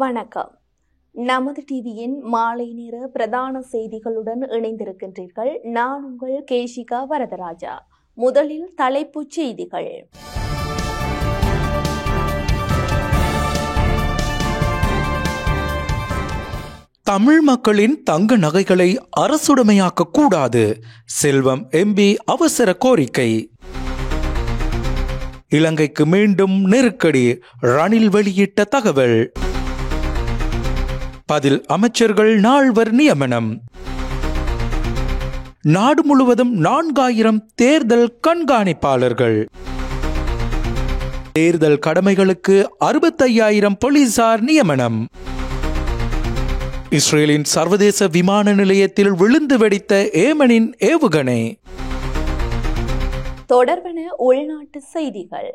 வணக்கம். நமது டிவியின் மாலை நேர பிரதான செய்திகளுடன் இணைந்திருக்கின்றீர்கள். நான் உங்கள் கேஷிகா வரதராஜா. முதலில் தலைப்புச் செய்திகள். தமிழ் மக்களின் தங்க நகைகளை அரசுடைமையாக்க கூடாது. செல்வம் எம்பி அவசர கோரிக்கை. இலங்கைக்கு மீண்டும் நெருக்கடி, ரணில் வெளியிட்ட தகவல். பதில் அமைச்சர்கள் நால்வர் நியமனம். நாடு முழுவதும் 4000 தேர்தல் கண்காணிப்பாளர்கள். தேர்தல் கடமைகளுக்கு 65,000 போலீசார் நியமனம். இஸ்ரேலின் சர்வதேச விமான நிலையத்தில் விழுந்து வெடித்த ஏமனின் ஏவுகணை. தொடர்பான உள்நாட்டு செய்திகள்.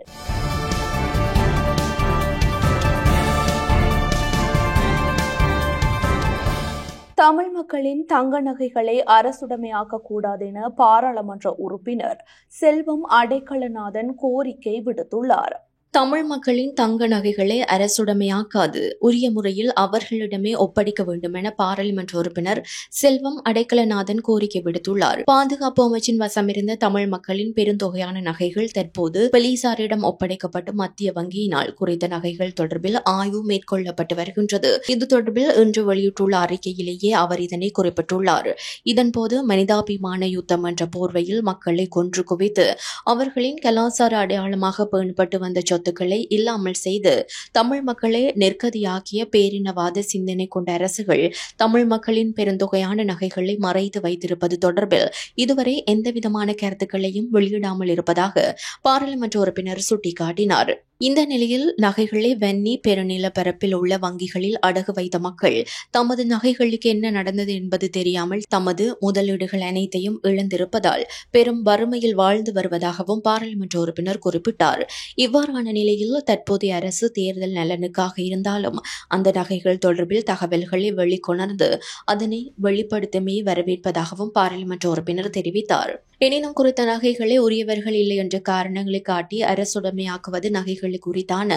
தமிழ் மக்களின் தங்க நகைகளை அரசுடைமையாக்க கூடாது என பாராளுமன்ற உறுப்பினர் செல்வம் அடைக்கலநாதன் கோரிக்கை விடுத்துள்ளார். தமிழ் மக்களின் தங்க நகைகளை அரசுடைமையாக்காது, உரிய முறையில் அவர்களிடமே ஒப்படைக்க வேண்டும் என பாராளுமன்ற உறுப்பினர் செல்வம் அடைக்கலநாதன் கோரிக்கை விடுத்துள்ளார். பாதுகாப்பு அமைச்சின் வசமிருந்த தமிழ் மக்களின் பெருந்தொகையான நகைகள் தற்போது போலீசாரிடம் ஒப்படைக்கப்பட்டு மத்திய வங்கியினால் குறித்த நகைகள் தொடர்பில் ஆய்வு மேற்கொள்ளப்பட்டு வருகின்றது. இது தொடர்பில் இன்று வெளியிட்டுள்ள அறிக்கையிலேயே அவர் இதனை குறிப்பிட்டுள்ளார். இதன்போது மனிதாபிமான யுத்தம் என்ற போர்வையில் மக்களை கொன்று குவித்து அவர்களின் கலாச்சார அடையாளமாக பேணப்பட்டு வந்த சொத்துக்களை இல்லாமல் செய்து தமிழ் மக்களை நெருக்கடியாக்கிய பேரினவாத சிந்தனை கொண்ட அரசுகள் தமிழ் மக்களின் பெருந்தொகையான நகைகளை மறைத்து வைத்திருப்பது தொடர்பில் இதுவரை எந்தவிதமான கருத்துக்களையும் வெளியிடாமல் இருப்பதாக பாராளுமன்ற உறுப்பினர் சுட்டிக்காட்டினார். இந்த நிலையில் நகைகளை வன்னி பெருநில பரப்பில் உள்ள வங்கிகளில் அடகு வைத்த மக்கள் தமது நகைகளுக்கு என்ன நடந்தது என்பது தெரியாமல் தமது முதலீடுகள் அனைத்தையும் இழந்திருப்பதால் பெரும் வறுமையில் வாழ்ந்து வருவதாகவும் பாராளுமன்ற உறுப்பினர் குறிப்பிட்டார். இவ்வாறான நிலையில் தற்போதைய அரசு தேர்தல் நலனுக்காக இருந்தாலும் அந்த நகைகள் தொடர்பில் தகவல்களை வெளிக்கொணர்ந்து அதனை வெளிப்படுத்தமே வரவேற்பதாகவும் பாராளுமன்ற உறுப்பினர் தெரிவித்தார். எனினும் குறித்த நகைகளை உரியவர்கள் இல்லை என்ற காரணங்களை காட்டி அரசுடைமையாக்குவது நகைகள் குறித்தான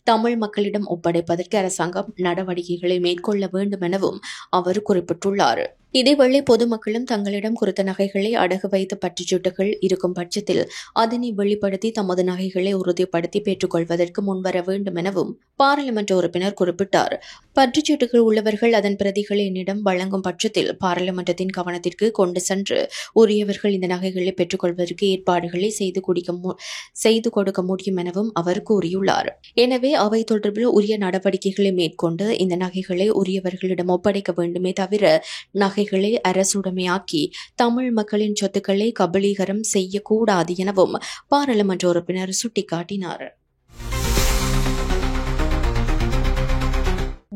தமிழ் மக்களிடம் ஒப்படைப்பதற்கு அரசாங்கம் நடவடிக்கைகளை மேற்கொள்ள வேண்டும் எனவும் அவர் குறிப்பிட்டுள்ளார். இதேவேளை பொதுமக்களும் தங்களிடம் குறித்த நகைகளை அடகு வைத்த பற்றுச்சீட்டுகள் இருக்கும் பட்சத்தில் அதனை வெளிப்படுத்தி தமது நகைகளை உறுதிப்படுத்தி பெற்றுக் கொள்வதற்கு முன்வர வேண்டும் எனவும் பாராளுமன்ற உறுப்பினர் குறிப்பிட்டார். பற்றுச்சீட்டுகள் உள்ளவர்கள் அதன் பிரதிகளை என்னிடம் வழங்கும் பட்சத்தில் பாராளுமன்றத்தின் கவனத்திற்கு கொண்டு சென்று உரியவர்கள் இந்த நகைகளை பெற்றுக் கொள்வதற்கு ஏற்பாடுகளை செய்து கொடுக்க முடியும் எனவும் அவர் கூறியுள்ளார். எனவே அவை தொடர்பில் உரிய நடவடிக்கைகளை மேற்கொண்டு இந்த நகைகளை உரியவர்களிடம் ஒப்படைக்க வேண்டுமே தவிர நகைகளை அரசுடைமையாக்கி தமிழ் மக்களின் சொத்துக்களை கபலீகரம் செய்யக்கூடாது எனவும் பாராளுமன்ற உறுப்பினர் சுட்டிக்காட்டினார்.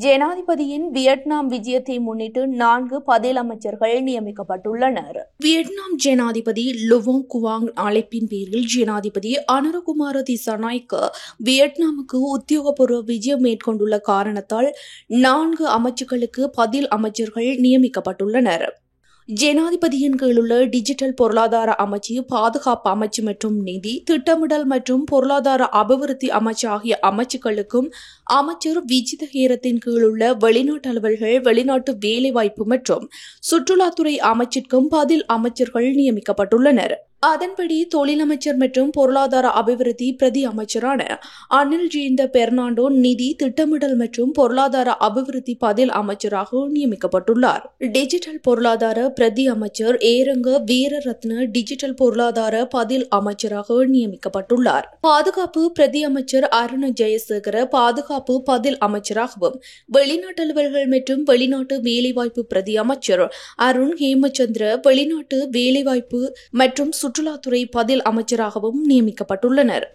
ஜனாதிபதியின் வியட்நாம் விஜயத்தை முன்னிட்டு 4 பதில் அமைச்சர்கள் நியமிக்கப்பட்டுள்ளனர். வியட்நாம் ஜனாதிபதி லுவோங் குவாங் அழைப்பின் பேரில் ஜனாதிபதி அனுரகுமார திசாநாயக்க வியட்நாமுக்கு உத்தியோகபூர்வ விஜயம் மேற்கொண்டுள்ள காரணத்தால் 4 அமைச்சுக்களுக்கு பதில் அமைச்சர்கள் நியமிக்கப்பட்டுள்ளனர். ஜனாதிபதியின் கீழுள்ள டிஜிட்டல் பொருளாதார அமைச்சு, பாதுகாப்பு அமைச்சு மற்றும் நிதி, திட்டமிடல் மற்றும் பொருளாதார அபிவிருத்தி அமைச்சு ஆகிய அமைச்சுக்களுக்கும் அமைச்சர் விஜித ஹேரத்தின் கீழுள்ள வெளிநாட்டு அலுவல்கள், வெளிநாட்டு வேலைவாய்ப்பு மற்றும் சுற்றுலாத்துறை அமைச்சிற்கும் பதில் அமைச்சர்கள் நியமிக்கப்பட்டுள்ளனர். அதன்படி தொழிலமைச்சர் மற்றும் பொருளாதார அபிவிருத்தி பிரதி அமைச்சரான அனில் ஜீந்த பெர்னாண்டோ நிதி, திட்டமிடல் மற்றும் பொருளாதார அபிவிருத்தி பதில் அமைச்சராக நியமிக்கப்பட்டுள்ளார். டிஜிட்டல் பொருளாதார பிரதி அமைச்சர் ஏரங்க வீரரத்ன டிஜிட்டல் பொருளாதார பதில் அமைச்சராக நியமிக்கப்பட்டுள்ளார். பாதுகாப்பு பிரதி அமைச்சர் அருண ஜெயசேகர பாதுகாப்பு பதில் அமைச்சராகவும், வெளிநாட்டு அலுவல்கள் மற்றும் வெளிநாட்டு வேலைவாய்ப்பு பிரதி அமைச்சர் அருண் ஹேமச்சந்திர வெளிநாட்டு வேலைவாய்ப்பு மற்றும் சுற்றுலாத்துறை பதில் அமைச்சராகவும் நியமிக்கப்பட்டுள்ளனர்.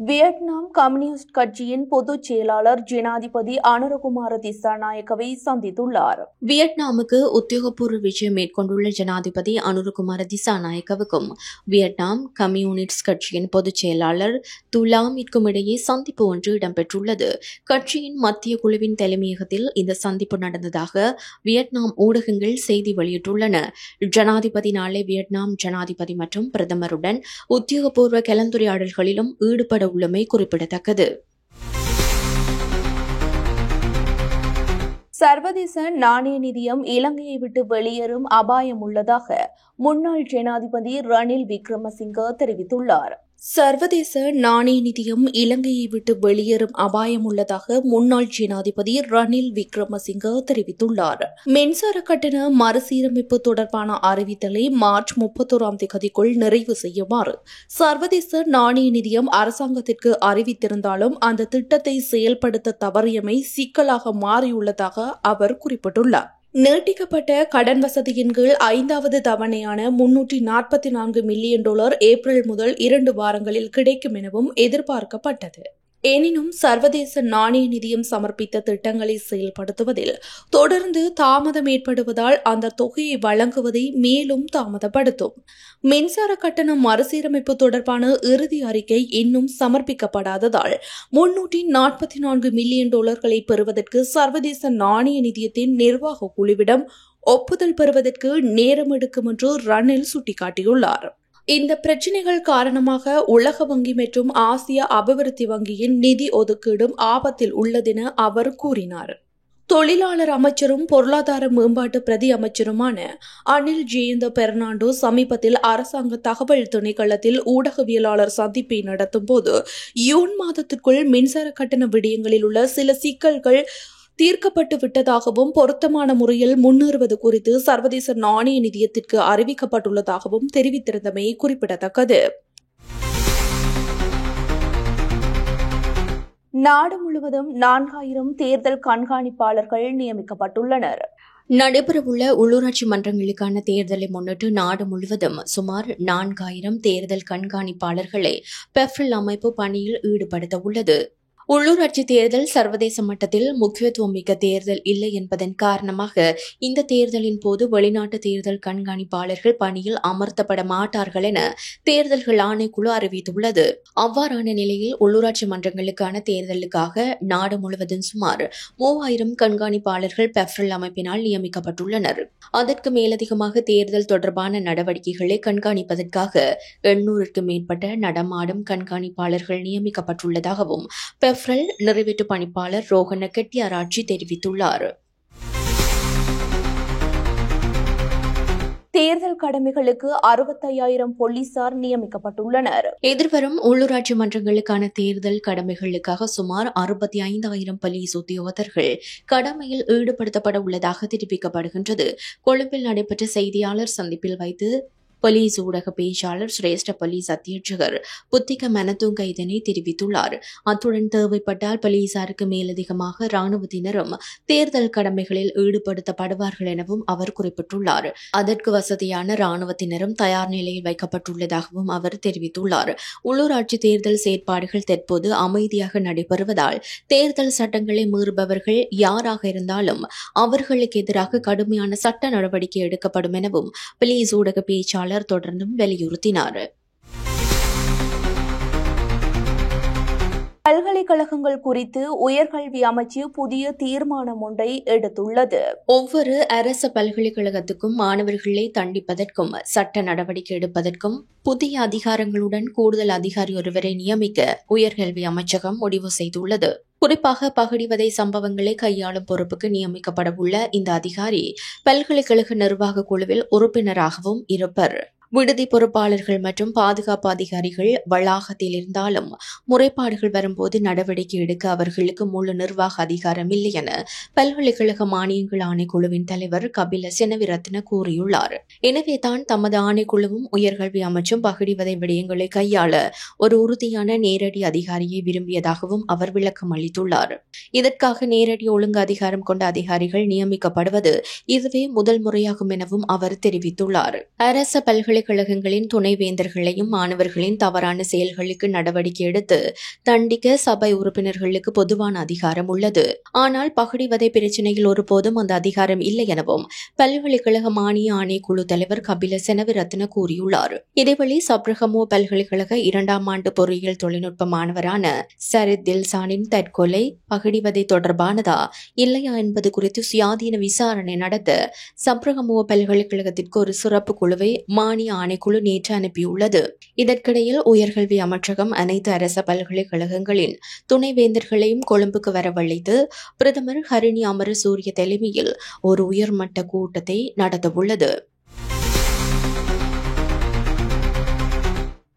வியட்நாம் கம்யூனிஸ்ட் கட்சியின் பொதுச் செயலாளர் ஜனாதிபதி அனுரகுமார திசாநாயக்கவை சந்தித்துள்ளார். வியட்நாமுக்கு உத்தியோகபூர்வ விஜயம் மேற்கொண்டுள்ள ஜனாதிபதி அனுரகுமார திசாநாயக்கவுக்கும் வியட்நாம் கம்யூனிஸ்ட் கட்சியின் பொதுச் செயலாளர் துலாமிற்கும் இடையே சந்திப்பு ஒன்று இடம்பெற்றுள்ளது. கட்சியின் மத்திய குழுவின் தலைமையகத்தில் இந்த சந்திப்பு நடந்ததாக வியட்நாம் ஊடகங்கள் செய்தி வெளியிட்டுள்ளன. ஜனாதிபதி நாளை வியட்நாம் ஜனாதிபதி மற்றும் பிரதமருடன் உத்தியோகபூர்வ கலந்துரையாடல்களிலும் ஈடுபட உள்ளமை குறிப்பிடத்தக்கது. சர்வதேச நாணய நிதியம் இலங்கையை விட்டு வெளியேறும் அபாயம் உள்ளதாக முன்னாள் ஜனாதிபதி ரணில் விக்ரமசிங்க தெரிவித்துள்ளார். சர்வதேச நாணய நிதியம் இலங்கையை விட்டு வெளியேறும் அபாயம் உள்ளதாக முன்னாள் ஜனாதிபதி ரணில் விக்ரமசிங்க தெரிவித்துள்ளார். மின்சார கட்டண மறுசீரமைப்பு தொடர்பான அறிவித்தலை மார்ச் 31ஆம் தேதிக்குள் நிறைவு செய்யுமாறு சர்வதேச நாணய நிதியம் அரசாங்கத்திற்கு அறிவித்திருந்தாலும் அந்த திட்டத்தை செயல்படுத்த தவறியமை சிக்கலாக மாறியுள்ளதாக அவர் குறிப்பிட்டுள்ளார். நீட்டிக்கப்பட்ட கடன் வசதியின் கீழ் 5வது தவணையான $344 மில்லியன் ஏப்ரல் முதல் 2 வாரங்களில் கிடைக்கும் எனவும் எதிர்பார்க்கப்பட்டது. எனினும் சர்வதேச நாணய நிதியம் சமர்ப்பித்த திட்டங்களை செயல்படுத்துவதில் தொடர்ந்து தாமதம் ஏற்படுவதால் அந்த தொகையை வழங்குவதை மேலும் தாமதப்படுத்தும். மின்சார கட்டண மறுசீரமைப்பு தொடர்பான இறுதி அறிக்கை இன்னும் சமர்ப்பிக்கப்படாததால் $344 மில்லியன் பெறுவதற்கு சர்வதேச நாணய நிதியத்தின் நிர்வாக குழுவிடம் ஒப்புதல் பெறுவதற்கு நேரம் எடுக்கும் என்று ரணில் சுட்டிக்காட்டியுள்ளார். இந்த பிரச்சினைகள் காரணமாக உலக வங்கி மற்றும் ஆசிய அபிவிருத்தி வங்கியின் நிதி ஒதுக்கீடும் ஆபத்தில் உள்ளதென அவர் கூறினார். தொழிலாளர் அமைச்சரும் பொருளாதார மேம்பாட்டு பிரதி அமைச்சருமான அனில் ஜெயந்த பெர்னாண்டோ சமீபத்தில் அரசாங்க தகவல் திணைக்களத்தில் ஊடகவியலாளர் சந்திப்பை நடத்தும் போது ஜூன் மாதத்திற்குள் மின்சார கட்டண விடயங்களில் உள்ள சில சிக்கல்கள் தீர்க்கப்பட்டு விட்டதாகவும் பொருத்தமான முறையில் முன்னேறுவது குறித்து சர்வதேச நாணய நிதியத்திற்கு அறிவிக்கப்பட்டுள்ளதாகவும் தெரிவித்திருந்தமை குறிப்பிடத்தக்கது. நாடு முழுவதும் 4000 தேர்தல் கண்காணிப்பாளர்கள் நியமிக்கப்பட்டுள்ளனர். நடைபெறவுள்ள உள்ளூராட்சி மன்றங்களுக்கான தேர்தலை முன்னிட்டு நாடு முழுவதும் சுமார் 4000 தேர்தல் கண்காணிப்பாளர்களை பெஃப்ரில் அமைப்பு பணியில் ஈடுபடுத்த உள்ளது. உள்ளூராட்சி தேர்தல் சர்வதேச மட்டத்தில் முக்கியத்துவம் மிக்க தேர்தல் இல்லை என்பதன் காரணமாக இந்த தேர்தலின் போது வெளிநாட்டு தேர்தல் கண்காணிப்பாளர்கள் பணியில் அமர்த்தப்பட மாட்டார்கள் என தேர்தல்கள் ஆணைக்குழு அறிவித்துள்ளது. அவ்வாறான நிலையில் உள்ளூராட்சி மன்றங்களுக்கான தேர்தலுக்காக நாடு முழுவதும் சுமார் 3000 கண்காணிப்பாளர்கள் பெஃப்ரில் அமைப்பினால் நியமிக்கப்பட்டுள்ளனர். அதற்கு மேலதிகமாக தேர்தல் தொடர்பான நடவடிக்கைகளை கண்காணிப்பதற்காக 800க்கும் மேற்பட்ட நடமாடும் கண்காணிப்பாளர்கள் நியமிக்கப்பட்டுள்ளதாகவும் பெஃப்ரில் நிறைவேற்று பணிப்பாளர் ரோஹன கெட்டியாராட்சி தெரிவித்துள்ளார். தேர்தல் கடமைகளுக்கு 65,000 போலீசார் நியமிக்கப்பட்டுள்ளனர். எதிர்வரும் உள்ளூராட்சி மன்றங்களுக்கான தேர்தல் கடமைகளுக்காக சுமார் 65,000 போலீஸ் உத்தியோகத்தர்கள் கடமையில் ஈடுபடுத்தப்பட உள்ளதாக தெரிவிக்கப்படுகின்றது. கொழும்பில் நடைபெற்ற செய்தியாளர் சந்திப்பில் வைத்து போலீஸ் ஊடக பேச்சாளர் சிரேஷ்ட போலீஸ் அத்தியட்சகர் புத்திக மனதுங்க இதனை தெரிவித்துள்ளார். அத்துடன் தேவைப்பட்டால் போலீசாருக்கு மேலதிகமாக ராணுவத்தினரும் தேர்தல் கடமைகளில் ஈடுபடுத்தப்படுவார்கள் எனவும் அவர் குறிப்பிட்டுள்ளார். அதற்கு வசதியான ராணுவத்தினரும் தயார் நிலையில் வைக்கப்பட்டுள்ளதாகவும் அவர் தெரிவித்துள்ளார். உள்ளூராட்சி தேர்தல் செயற்பாடுகள் தற்போது அமைதியாக நடைபெறுவதால் தேர்தல் சட்டங்களை மீறுபவர்கள் யாராக இருந்தாலும் அவர்களுக்கு எதிராக கடுமையான சட்ட நடவடிக்கை எடுக்கப்படும் எனவும் போலீஸ் ஊடக பேச்சாளர் தொடர்ந்தும் வலியுறுத்தினார். பல்கலைக்கழகங்கள் குறித்து உயர்கல்வி அமைச்சு புதிய தீர்மானம் ஒன்றை எடுத்துள்ளது. ஒவ்வொரு அரசு பல்கலைக்கழகத்துக்கும் மாணவர்களை தண்டிப்பதற்கும் சட்ட நடவடிக்கை எடுப்பதற்கும் புதிய அதிகாரங்களுடன் கூடுதல் அதிகாரி ஒருவரை நியமிக்க உயர்கல்வி அமைச்சகம் முடிவு செய்துள்ளது. குறிப்பாக பகடிவதை சம்பவங்களை கையாளும் பொறுப்புக்கு நியமிக்கப்பட உள்ள இந்த அதிகாரி பல்கலைக்கழக நிர்வாக குழுவில் உறுப்பினராகவும் இருப்பர். விடுதி பொறுப்பாளர்கள் மற்றும் பாதுகாப்பு அதிகாரிகள் வளாகத்தில் இருந்தாலும் முறைப்பாடுகள் வரும்போது நடவடிக்கை எடுக்க அவர்களுக்கு முழு நிர்வாக அதிகாரம் இல்லை என பல்கலைக்கழக மானியங்கள் ஆணைக்குழுவின் தலைவர் கபில செனவிரத்ன கூறியுள்ளார். எனவே தான் தமது ஆணைக்குழுவும் உயர்கல்வி அமைச்சும் பகடிவதை விடயங்களை கையாள ஒரு உறுதியான நேரடி அதிகாரியை விரும்பியதாகவும் அவர் விளக்கம் அளித்துள்ளார். இதற்காக நேரடி ஒழுங்கு அதிகாரம் கொண்ட அதிகாரிகள் நியமிக்கப்படுவது இதுவே முதல் முறையாகும் எனவும் அவர் தெரிவித்துள்ளார். அரச பல்கலைக்கழகங்களின் துணைவேந்தர்களையும் மாணவர்களின் தவறான செயல்களுக்கு நடவடிக்கை எடுத்து தண்டிக்க சபை உறுப்பினர்களுக்கு பொதுவான அதிகாரம் உள்ளது. ஆனால் பகடிவதை பிரச்சினையில் ஒருபோதும் அந்த அதிகாரம் இல்லை எனவும் பல்கலைக்கழக மானிய ஆணைக்குழு தலைவர் கபில செனவிரத்ன கூறியுள்ளார். இதேவேளை சப்ரகமோ பல்கலைக்கழக 2ஆம் ஆண்டு பொறியியல் தொழில்நுட்ப மாணவரான சரித் தில்சானின் தற்கொலை பகடிவதை தொடர்பானதா இல்லையா என்பது குறித்து சுயாதீன விசாரணை நடத்த சப்ரகமோ பல்கலைக்கழகத்திற்கு ஒரு சிறப்பு குழுவை மானிய மானிய ஆணைக்குழு நேற்று அனுப்பியுள்ளது. இதற்கிடையில் உயர்கல்வி அமைச்சகம் அனைத்து அரச பல்கலைக்கழகங்களின் துணைவேந்தர்களையும் கொழும்புக்கு வரவழைத்து பிரதமர் ஹரிணி அமரசூரிய தலைமையில் ஒரு உயர்மட்ட கூட்டத்தை நடத்தவுள்ளது.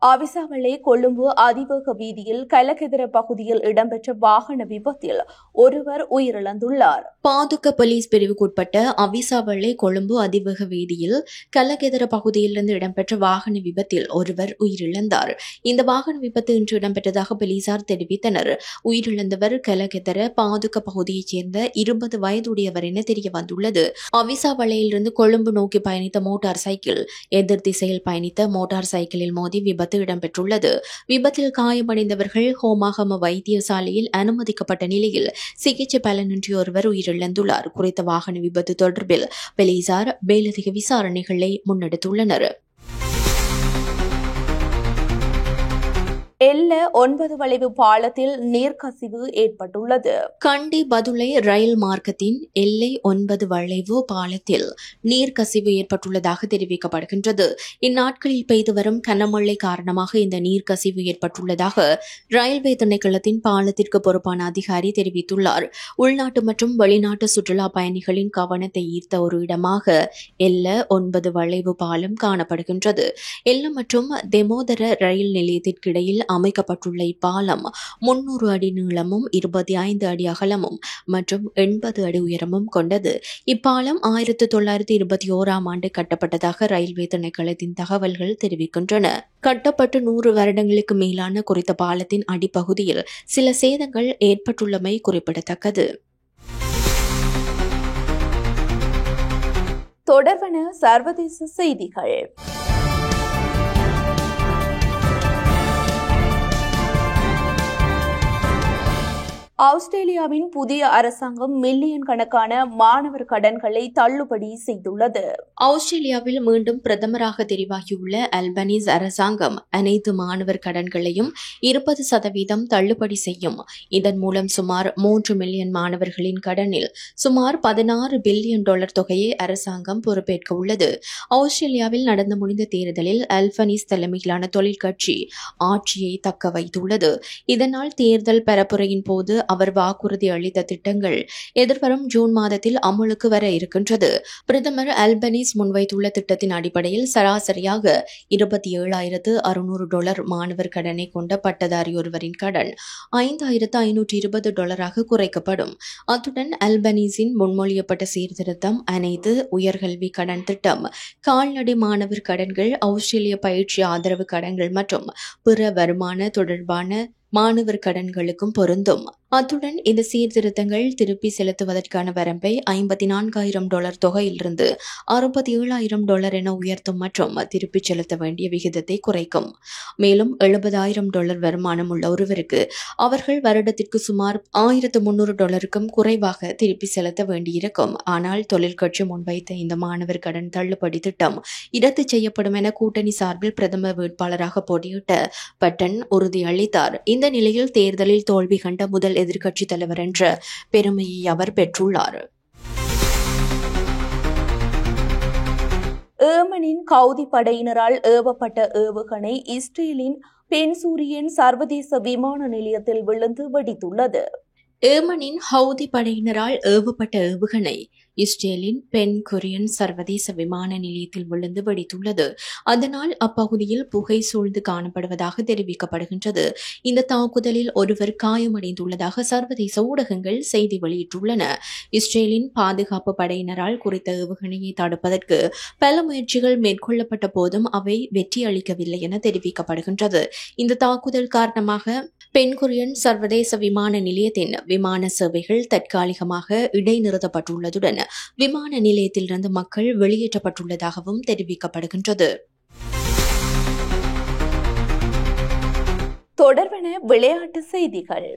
அவிசாவளை கொழும்பு அதிவேக வீதியில் கலகெதிர பகுதியில் இடம்பெற்ற வாகன விபத்தில் ஒருவர் உயிரிழந்துள்ளார். பாதுக்க போலீஸ் பிரிவுக்குட்பட்ட அவிசாவளை கொழும்பு அதிவேக வீதியில் கலகெதிர பகுதியிலிருந்து இடம்பெற்ற வாகன விபத்தில் ஒருவர் உயிரிழந்தார். இந்த வாகன விபத்து இன்று இடம்பெற்றதாக போலீசார் தெரிவித்தனர். உயிரிழந்தவர் கலகெதிர பாதுக்க பகுதியைச் சேர்ந்த 20 வயதுடையவர் என தெரியவந்துள்ளது. அவிசாவளையிலிருந்து கொழும்பு நோக்கி பயணித்த மோட்டார் சைக்கிள் எதிர் திசையில் பயணித்த மோட்டார் சைக்கிளில் மோதி விபத்து இடம்பெற்றுள்ளது. விபத்தில் காயமடைந்தவர்கள் ஹோமாகம வைத்தியசாலையில் அனுமதிக்கப்பட்ட நிலையில் சிகிச்சை பலனின்றி ஒருவர் உயிரிழந்துள்ளார். குறித்த வாகன விபத்து தொடர்பில் போலீசார் மேலதிக விசாரணைகளை முன்னெடுத்துள்ளனர். எல்ல 9 வளைவு பாலத்தில் நீர்க்கசிவு ஏற்பட்டுள்ளது. கண்டி பதுளை ரயில் மார்க்கத்தின் எல்லை 9 வளைவு பாலத்தில் நீர்க்கசிவு ஏற்பட்டுள்ளதாக தெரிவிக்கப்படுகின்றது. இந்நாட்களில் பெய்து வரும் கனமழை காரணமாக இந்த நீர்க்கசிவு ஏற்பட்டுள்ளதாக ரயில்வே திணைக்களத்தின் பாலத்திற்கு பொறுப்பான அதிகாரி தெரிவித்துள்ளார். உள்நாட்டு மற்றும் வெளிநாட்டு சுற்றுலா பயணிகளின் கவனத்தை ஈர்த்த ஒரு இடமாக எல்ல 9 வளைவு பாலம் காணப்படுகின்றது. எல்ல மற்றும் தெமோதர ரயில் நிலையத்திற்கு இடையில் அமைக்கப்பட்டுள்ள இப்பாலம் 300 அடி நீளமும் 25 அடி அகலமும் மற்றும் 80 அடி உயரமும் கொண்டது. இப்பாலம் 1921ஆம் ஆண்டு கட்டப்பட்டதாக ரயில்வே திணைக்களத்தின் தகவல்கள் தெரிவிக்கின்றன. கட்டப்பட்டு 100 வருடங்களுக்கு மேலான குறித்த பாலத்தின் அடிப்பகுதியில் சில சேதங்கள் ஏற்பட்டுள்ளமை குறிப்பிடத்தக்கது. தொடர்பான சர்வதேச செய்திகள். ஆஸ்திரேலியாவின் புதிய அரசாங்கம் மில்லியன் கணக்கான மாணவர் கடன்களை தள்ளுபடி செய்துள்ளது. ஆஸ்திரேலியாவில் மீண்டும் பிரதமராக தெரிவாகியுள்ள அல்பனீஸ் அரசாங்கம் அனைத்து மாணவர் கடன்களையும் 20% தள்ளுபடி செய்யும். இதன் மூலம் சுமார் 3 மில்லியன் மாணவர்களின் கடனில் சுமார் $16 பில்லியன் தொகையை அரசாங்கம் பொறுப்பேற்க உள்ளது. ஆஸ்திரேலியாவில் நடந்து முடிந்த தேர்தலில் அல்பனீஸ் தலைமையிலான தொழிற்கட்சி ஆட்சியை தக்க வைத்துள்ளது. இதனால் தேர்தல் பரப்புரையின் போது அவர் வாக்குறுதி அளித்த திட்டங்கள் எதிர்வரும் ஜூன் மாதத்தில் அமலுக்கு வர இருக்கின்றது. பிரதமர் அல்பனீஸ் முன்வைத்துள்ள திட்டத்தின் அடிப்படையில் சராசரியாக $27,600 மாணவர் கடனை கொண்ட பட்டதாரி ஒருவரின் கடன் $5,520 குறைக்கப்படும். அத்துடன் அல்பனீஸின் முன்மொழியப்பட்ட சீர்திருத்தம் அனைத்து உயர்கல்வி கடன் திட்டம், கால்நடை மாணவர் கடன்கள், ஆஸ்திரேலிய பயிற்சி ஆதரவு கடன்கள் மற்றும் பிற வருமான தொடர்பான மாணவர் கடன்களுக்கும் பொருந்தும். அத்துடன் இந்த சீர்திருத்தங்கள் திருப்பி செலுத்துவதற்கான வரம்பை $54,000 தொகையிலிருந்து $67,000 என உயர்த்தும் மற்றும் திருப்பிச் செலுத்த வேண்டிய விகிதத்தை குறைக்கும். மேலும் $70,000 வருமானம் உள்ள ஒருவருக்கு அவர்கள் வருடத்திற்கு சுமார் $1,300க்கும் குறைவாக திருப்பி செலுத்த வேண்டியிருக்கும். ஆனால் தொழிற்கட்சி முன்வைத்த இந்த மாணவர் கடன் தள்ளுபடி திட்டம் இரத்து செய்யப்படும் என கூட்டணி சார்பில் பிரதமர் வேட்பாளராக போட்டியிட்ட பட்டன் உறுதியளித்தார். இந்த நிலையில் தேர்தலில் தோல்வி கண்ட முதல் எதிர்க்கட்சித் தலைவர் என்ற பெருமையை அவர் பெற்றுள்ளார். ஏமனின் கவுதி படையினரால் ஏவப்பட்ட ஏவுகணை இஸ்ரேலின் பென்சூரியன் சர்வதேச விமான நிலையத்தில் விழுந்து வெடித்துள்ளது. ஏமனின் ஹவுதி படையினரால் ஏவப்பட்ட ஏவுகணை இஸ்ரேலின் பென் குரியன் சர்வதேச விமான நிலையத்தில் விழுந்து வெடித்துள்ளது. அதனால் அப்பகுதியில் புகை சூழ்ந்து காணப்படுவதாக தெரிவிக்கப்படுகின்றது. இந்த தாக்குதலில் ஒருவர் காயமடைந்துள்ளதாக சர்வதேச ஊடகங்கள் செய்தி வெளியிட்டுள்ளன. இஸ்ரேலின் பாதுகாப்பு படையினரால் குறித்த ஏவுகணையை தடுப்பதற்கு பல முயற்சிகள் மேற்கொள்ளப்பட்ட போதும் அவை வெற்றியளிக்கவில்லை என தெரிவிக்கப்படுகின்றது. இந்த தாக்குதல் காரணமாக பென்குரியன் சர்வதேச விமான நிலையத்தின் விமான சேவைகள் தற்காலிகமாக இடைநிறுத்தப்பட்டுள்ளதுடன் விமான நிலையத்திலிருந்து மக்கள் வெளியேற்றப்பட்டுள்ளதாகவும் தெரிவிக்கப்படுகின்றது. தொடர்பான விளையாட்டு செய்திகள்.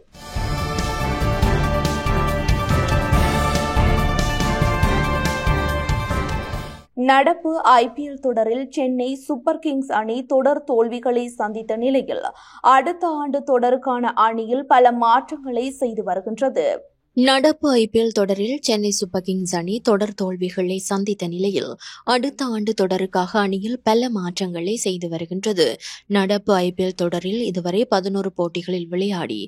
நடப்பு IPL தொடரில் சென்னை சூப்பர் கிங்ஸ் அணி தொடர் தோல்விகளை சந்தித்த நிலையில் அடுத்த ஆண்டு தொடருக்கான அணியில் பல மாற்றங்களை செய்து வருகின்றது. நடப்பு ஐபிஎல் தொடரில் சென்னை சூப்பர் கிங்ஸ் அணி தொடர் தோல்விகளை சந்தித்த நிலையில் அடுத்த ஆண்டு தொடருக்காக அணியில் பல மாற்றங்களை செய்து வருகின்றது. நடப்பு ஐபிஎல் தொடரில் இதுவரை 11 போட்டிகளில் விளையாடி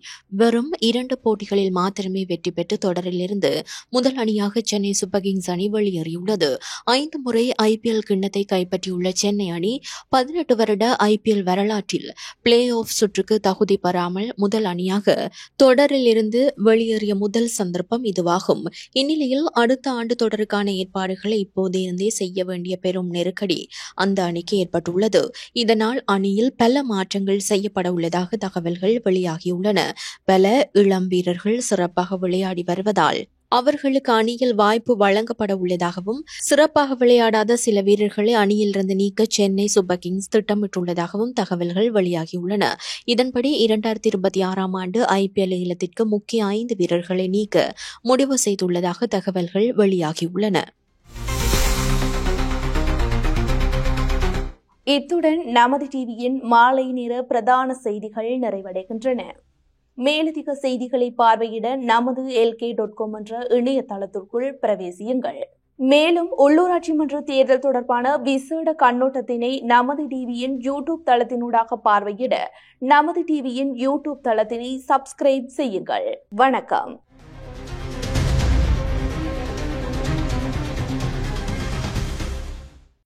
வெறும் 2 போட்டிகளில் மாத்திரமே வெற்றி பெற்று தொடரிலிருந்து முதல் அணியாக சென்னை சூப்பர் கிங்ஸ் அணி வெளியேறியுள்ளது. 5 முறை ஐபிஎல் கிண்ணத்தை கைப்பற்றியுள்ள சென்னை அணி 18 வருட ஐபிஎல் வரலாற்றில் பிளே ஆஃப் சுற்றுக்கு தகுதி பெறாமல் முதல் அணியாக தொடரிலிருந்து வெளியேறிய முதல் சந்தர்ப்பம் இதுவாகும். இந்நிலையில் அடுத்த ஆண்டு தொடருக்கான ஏற்பாடுகளை இப்போதிருந்தே செய்ய வேண்டிய பெரும் நெருக்கடி அந்த அணிக்கு ஏற்பட்டுள்ளது. இதனால் அணியில் பல மாற்றங்கள் செய்யப்பட உள்ளதாக தகவல்கள் வெளியாகியுள்ளன. பல இளம் வீரர்கள் சிறப்பாக விளையாடி வருவதால் அவர்களுக்கு அணியில் வாய்ப்பு வழங்கப்பட உள்ளதாகவும் சிறப்பாக விளையாடாத சில வீரர்களை அணியிலிருந்து நீக்க சென்னை சூப்பர் கிங்ஸ் திட்டமிட்டுள்ளதாகவும் தகவல்கள் வெளியாகியுள்ளன. இதன்படி 2026 ஆண்டு ஐபிஎல் ஏலத்திற்கு முக்கிய 5 வீரர்களை நீக்க முடிவு செய்துள்ளதாக தகவல்கள் வெளியாகியுள்ளன. இத்துடன் நமது டிவியின் மாலை நேர பிரதான செய்திகள் நிறைவடைகின்றன. மேலதிக செய்திகளை பார்வையிட நமது LK.com என்ற இணையதளத்திற்குள் பிரவேசியுங்கள். மேலும் உள்ளூராட்சி மன்ற தேர்தல் தொடர்பான விசேட கண்ணோட்டத்தினை நமது டிவியின் யூடியூப் தளத்தினூடாக பார்வையிட நமது டிவியின் யூடியூப் தளத்தினை சப்ஸ்கிரைப் செய்யுங்கள். வணக்கம்.